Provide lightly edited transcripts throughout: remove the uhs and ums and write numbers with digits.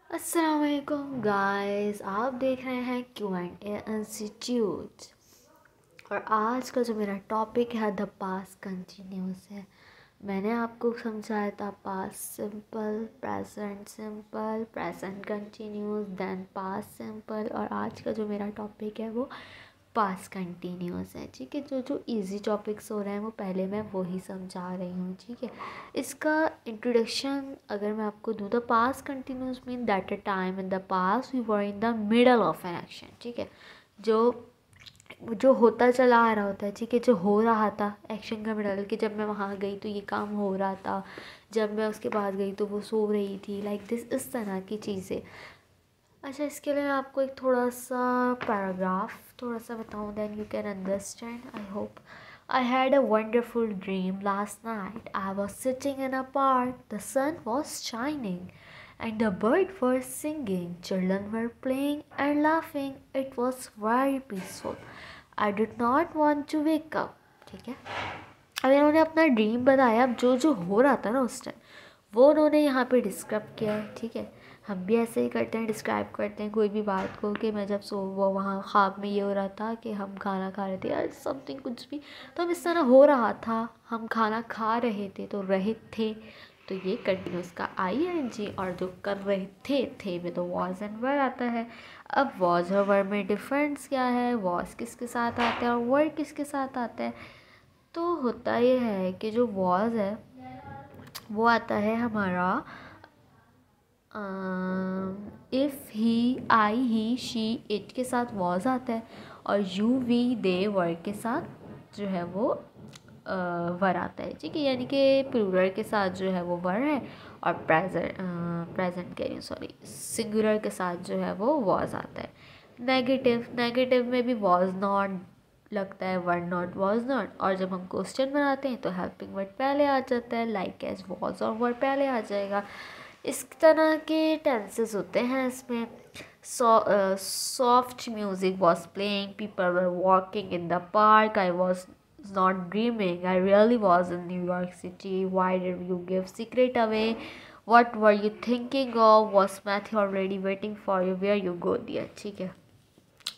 अस्सलाम वालेकुम गाइस, आप देख रहे हैं Q&A इंस्टीट्यूट। और आज का जो मेरा टॉपिक है द पास्ट कंटिन्यूस है। मैंने आपको समझाया था past simple, present simple, present continuous, then past simple. और आज का जो मेरा टॉपिक है वो पास्ट कंटिन्यूस है। ठीक है, जो जो इजी टॉपिक्स हो रहे हैं वो पहले मैं वो ही समझा रही हूँ। ठीक है, इसका इंट्रोडक्शन अगर मैं आपको दूँ, the past continuous mean that a time in the past we were in the middle of an action. ठीक है, जो जो होता चला आ रहा होता है। ठीक है, जो हो रहा था एक्शन का मिडल, कि जब मैं वहाँ गई तो ये काम हो रहा था, जब मैं उसके पास गई तो वो सो रही थी, लाइक दिस, इस तरह की चीज़ें। अच्छा, इसके लिए मैं आपको एक थोड़ा सा पैराग्राफ थोड़ा सा बताऊँ, then you can understand I hope. I had a wonderful dream last night. I was sitting in a park, the sun was shining, and the birds were singing, children were playing and laughing. It was very peaceful. I did not want to wake up. ठीक है, अब इन्होंने अपना dream बताया। अब जो जो हो रहा था ना उस टाइम वो उन्होंने यहाँ पे डिस्क्राइब किया है। ठीक है, हम भी ऐसे ही करते हैं, डिस्क्राइब करते हैं कोई भी बात को, कि मैं जब सो वो वहाँ ख्वाब में ये हो रहा था कि हम खाना खा रहे थे या समथिंग कुछ भी, तो हम इस तरह हो रहा था, हम खाना खा रहे थे, तो रहे थे, तो ये कंटिन्यूस का ING। और जो कर रहे थे में तो वॉज एंड वर आता है। अब वॉज और वर में डिफरेंस क्या है, वॉज किसके साथ आता है और वर किसके साथ आता है। तो होता ये है कि जो वॉज है वो आता है हमारा if he, I, he, she, it के साथ वॉज आता है, और यू, वी, दे, वर के साथ जो है वो वर आता है। ठीक है, यानी कि प्लूरल के साथ जो है वो वर है, और प्रेजेंट कह रही हूँ, सॉरी, सिंगुलर के साथ जो है वो वॉज आता है। नेगेटिव में भी वॉज नॉट लगता है, वर नॉट, वॉज नॉट। और जब हम क्वेश्चन बनाते हैं तो हेल्पिंग वर्ड पहले आ जाता है, लाइक एज, वॉज और वर पहले आ जाएगा। इस तरह के टेंसेस होते हैं इसमें। Soft music was playing, people were walking in the park, I was not dreaming, I really was in New York City, why did you give secret away, what were you thinking of, was Matthew already waiting for you, where you go दिया। ठीक है,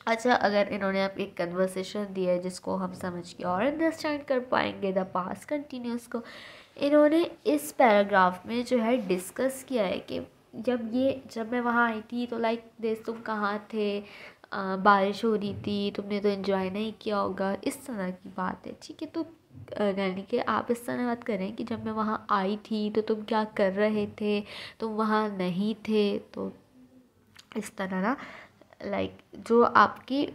अच्छा, अगर इन्होंने आप एक conversation दिया है जिसको हम समझ के और अंडरस्टैंड कर पाएंगे द पास्ट कंटिन्यूस को, इन्होंने इस पैराग्राफ में जो है डिस्कस किया है कि जब मैं वहाँ आई थी तो लाइक दिस, तुम कहाँ थे, बारिश हो रही थी, तुमने तो एंजॉय नहीं किया होगा, इस तरह की बात है। ठीक है, तो यानी कि आप इस तरह बात करें कि जब मैं वहाँ आई थी तो तुम क्या कर रहे थे, तुम वहाँ नहीं थे, तो इस तरह ना, लाइक जो आपकी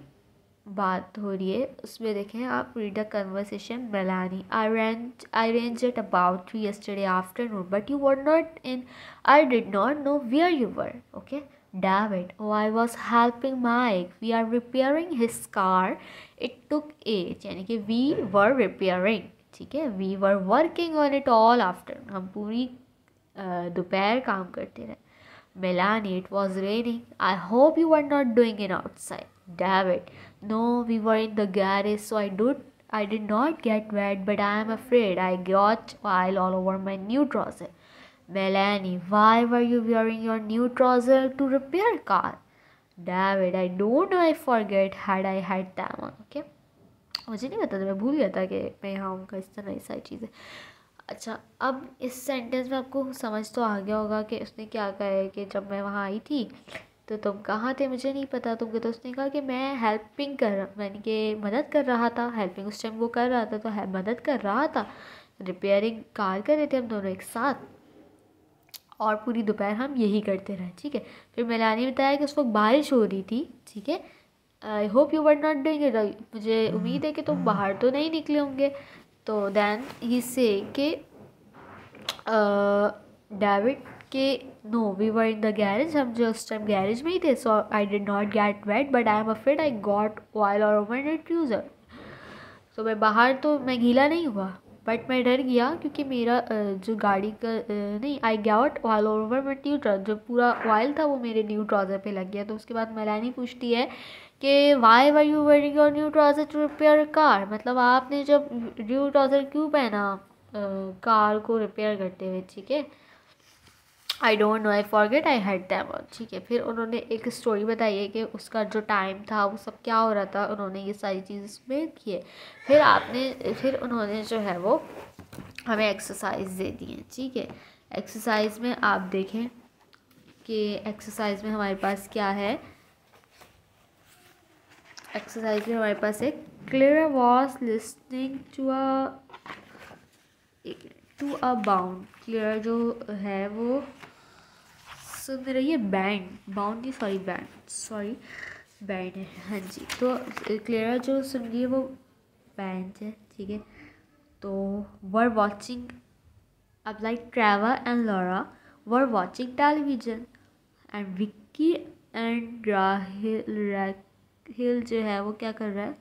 बात हो रही है उसमें देखें आप, read the conversation. Melanie, I range at about 3 yesterday afternoon, but you were not in, I did not know where you were. Okay, David, oh, I was helping Mike, we are repairing his car, it took age, यानी कि we were repairing। ठीक है, we were working on it all afternoon, हम पूरी दोपहर काम करते रहे। Melanie, it was raining. I hope you were not doing it outside. David, no, we were in the garage, so I did not get wet, but I am afraid I got oil all over my new trouser. Melanie, why were you wearing your new trouser to repair car? David, I don't know, I forget had I had them on. Okay, मुझे नहीं पता था, मैं भूल गया था कि मैं यहाँ हूँ, इस तरह सारी चीज़ें। अच्छा, अब इस सेंटेंस में आपको समझ तो आ गया होगा कि उसने क्या कहा है कि जब मैं वहाँ आई थी तो तुम कहाँ थे, मुझे नहीं पता तुमको। तो उसने कहा कि मैं हेल्पिंग यानी कि मदद कर रहा था। हेल्पिंग उस टाइम वो कर रहा था, तो मदद कर रहा था, रिपेयरिंग कार कर रहे थे हम दोनों एक साथ, और पूरी दोपहर हम यही करते रहे। ठीक है, फिर मेलानी ने बताया कि उस वक्त बारिश हो रही थी। ठीक है, I hope you were not doing it, मुझे उम्मीद है कि तुम बाहर तो नहीं निकले होंगे। तो देन ही से कि डेविड के, no, we were in the garage, हम जो उस टाइम गैरेज में ही थे, so I did not get wet, but I am afraid I got oil all over it user. तो मैं बाहर तो मैं गीला नहीं हुआ, बट मैं डर गया क्योंकि मेरा जो गाड़ी का नहीं, आई got oil over my new trouser, जो पूरा ऑयल था वो मेरे न्यू ट्राउज़र पे लग गया। तो उसके बाद मेलानी पूछती है कि why were you wearing your new trouser to repair car, मतलब आपने जब न्यू ट्राउज़र क्यों पहना कार को रिपेयर करते हुए। ठीक है, I don't know, I forget, I head them all. ठीक है, फिर उन्होंने एक स्टोरी बताई है कि उसका जो टाइम था वो सब क्या हो रहा था, उन्होंने ये सारी चीज़ इसमें की है। फिर उन्होंने जो है वो हमें एक्सरसाइज दे दी है। ठीक है, एक्सरसाइज में आप देखें कि एक्सरसाइज में हमारे पास क्या है। एक्सरसाइज में हमारे पास एक Claire was listening to a bound. Claire जो है वो सुन रही है बैंड, बाउंड नहीं, सॉरी बैंड, सॉरी बैंड है, हाँ जी। तो क्लियर जो सुन रही है वो बैंड है। ठीक है, तो वर वॉचिंग, अब like Trevor and Laura were watching television and Vicky and Rahil जो है वो क्या कर रहा है,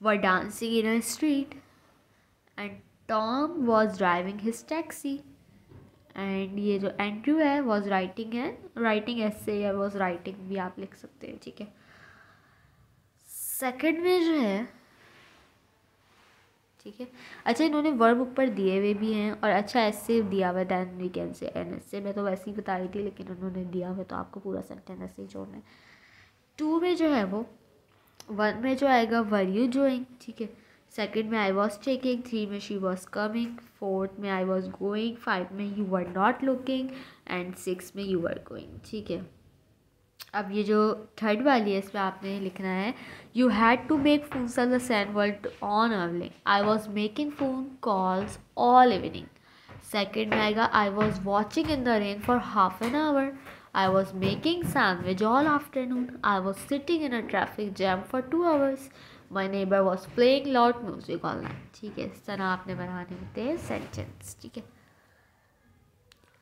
वर dancing in a street and Tom was driving his taxi and ये जो एंड्रू है वॉज राइटिंग ऐसे, या वॉज राइटिंग भी आप लिख सकते हैं। ठीक है, सेकंड में जो है, ठीक है, अच्छा इन्होंने वर्ब ऊपर दिए हुए भी हैं और अच्छा ऐसे दिया हुआ है, then we can say an essay, मैं तो वैसे ही बता रही थी लेकिन उन्होंने दिया हुआ है तो आपको पूरा सेंटेंस ऐसे ही जोड़ना है। टू में जो है वो, वन में जो आएगा वर यू डूइंग। ठीक है, सेकंड में आई वॉज टेकिंग, थ्री में शी वॉज कमिंग, फोर्थ में आई वॉज गोइंग, फाइव में you were not looking and six में यू वर गोइंग। ठीक है, अब ये जो थर्ड वाली है इसमें आपने लिखना है you had to make phone on the sand world on अर्लिंग, I was making phone calls all evening. Second में आएगा I was watching in the rain for half an hour, I was making sandwich all afternoon, I was sitting in a traffic jam for 2 hours, my neighbour was playing loud music all night. ठीक है, इस तरह आपने बनाने होते हैं sentence. ठीक है,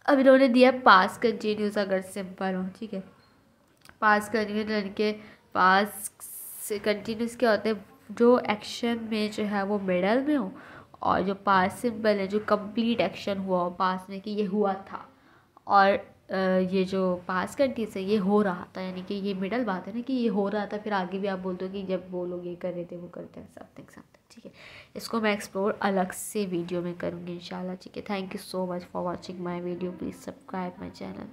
अब इन्होंने दिया पास कंटिन्यूस अगर सिंपल हो। ठीक है, पास कंटिन्यूस यानी कि पास से कंटिन्यूस क्या होते हैं, जो एक्शन में जो है वो मिडल में हो, और जो पास सिंपल है जो कंप्लीट एक्शन हुआ हो पास में कि ये हुआ था, और ये जो पास कंटिन्यूस है ये हो रहा था, यानी कि ये मिडल बात है ना कि ये हो रहा था, फिर आगे भी आप बोलते हो कि जब वो लोग ये कर रहे थे वो करते हैं समथिंग समथिंग। ठीक है, इसको मैं एक्सप्लोर अलग से वीडियो में करूँगी इंशाल्लाह। ठीक है, thank you so much for watching my video, please subscribe my channel.